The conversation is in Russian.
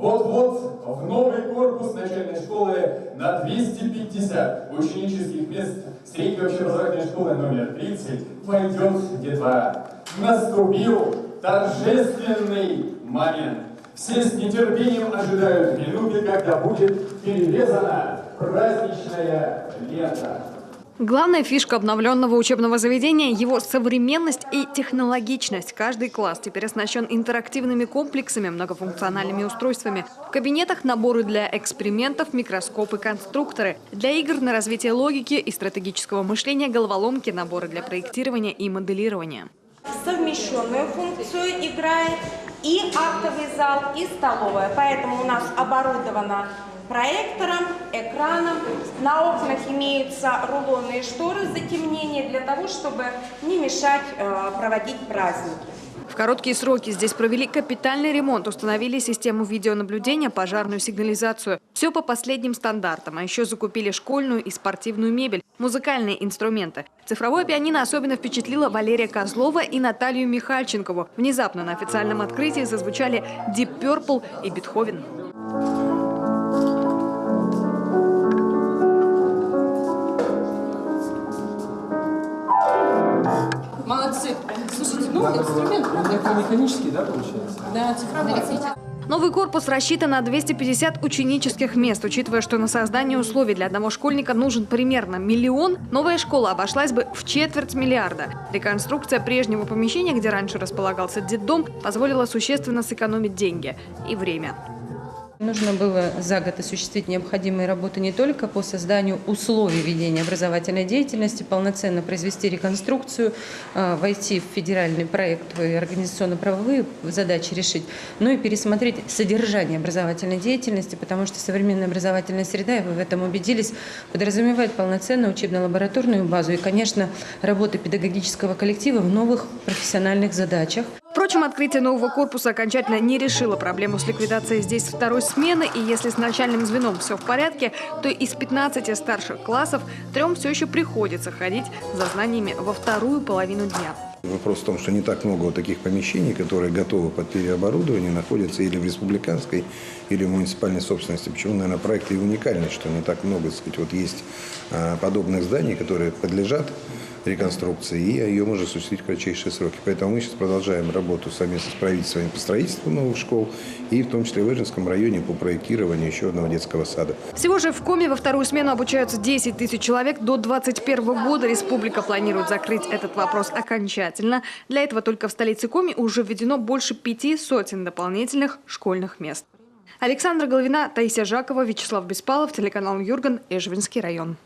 Вот-вот в новый корпус начальной школы на 250 ученических мест средней общеобразовательной школы номер 30 войдет детвора. Наступил торжественный момент. Все с нетерпением ожидают минуты, когда будет перерезана праздничная лента. Главная фишка обновленного учебного заведения – его современность и технологичность. Каждый класс теперь оснащен интерактивными комплексами, многофункциональными устройствами. В кабинетах наборы для экспериментов, микроскопы, конструкторы. Для игр на развитие логики и стратегического мышления головоломки, наборы для проектирования и моделирования. Совмещенную функцию играет и актовый зал, и столовая. Поэтому у нас оборудовано проектором, экраном. На окнах имеются рулонные шторы затемнения для того, чтобы не мешать проводить праздники. В короткие сроки здесь провели капитальный ремонт, установили систему видеонаблюдения, пожарную сигнализацию. Все по последним стандартам. А еще закупили школьную и спортивную мебель, музыкальные инструменты. Цифровое пианино особенно впечатлило Валерия Козлова и Наталью Михальченкову. Внезапно на официальном открытии зазвучали Deep Purple и Бетховен. Молодцы. Слушайте, новый инструмент. Это механический, да, получается? Да, цифровой. Новый корпус рассчитан на 250 ученических мест. Учитывая, что на создание условий для одного школьника нужен примерно 1 миллион, новая школа обошлась бы в 250 миллиона. Реконструкция прежнего помещения, где раньше располагался детдом, позволила существенно сэкономить деньги и время. Нужно было за год осуществить необходимые работы не только по созданию условий ведения образовательной деятельности, полноценно произвести реконструкцию, войти в федеральный проект и организационно-правовые задачи решить, но и пересмотреть содержание образовательной деятельности, потому что современная образовательная среда, и вы в этом убедились, подразумевает полноценную учебно-лабораторную базу и, конечно, работу педагогического коллектива в новых профессиональных задачах. Впрочем, открытие нового корпуса окончательно не решило проблему с ликвидацией здесь второй смены. И если с начальным звеном все в порядке, то из 15 старших классов 3 все еще приходится ходить за знаниями во вторую половину дня. Вопрос в том, что не так много вот таких помещений, которые готовы под переоборудование, находятся или в республиканской, или в муниципальной собственности. Почему, наверное, проект и уникальный, что не так много, так сказать, вот есть подобных зданий, которые подлежат реконструкции, и ее можно осуществить в кратчайшие сроки. Поэтому мы сейчас продолжаем работу совместно с правительством по строительству новых школ, и в том числе в Ижевском районе по проектированию еще одного детского сада. Всего же в Коми во вторую смену обучаются 10 тысяч человек. До 2021 года республика планирует закрыть этот вопрос окончательно. Для этого только в столице Коми уже введено больше 500 дополнительных школьных мест. Александра Головина, Таисия Жакова, Вячеслав Беспалов, телеканал Юрган, Ижевский район.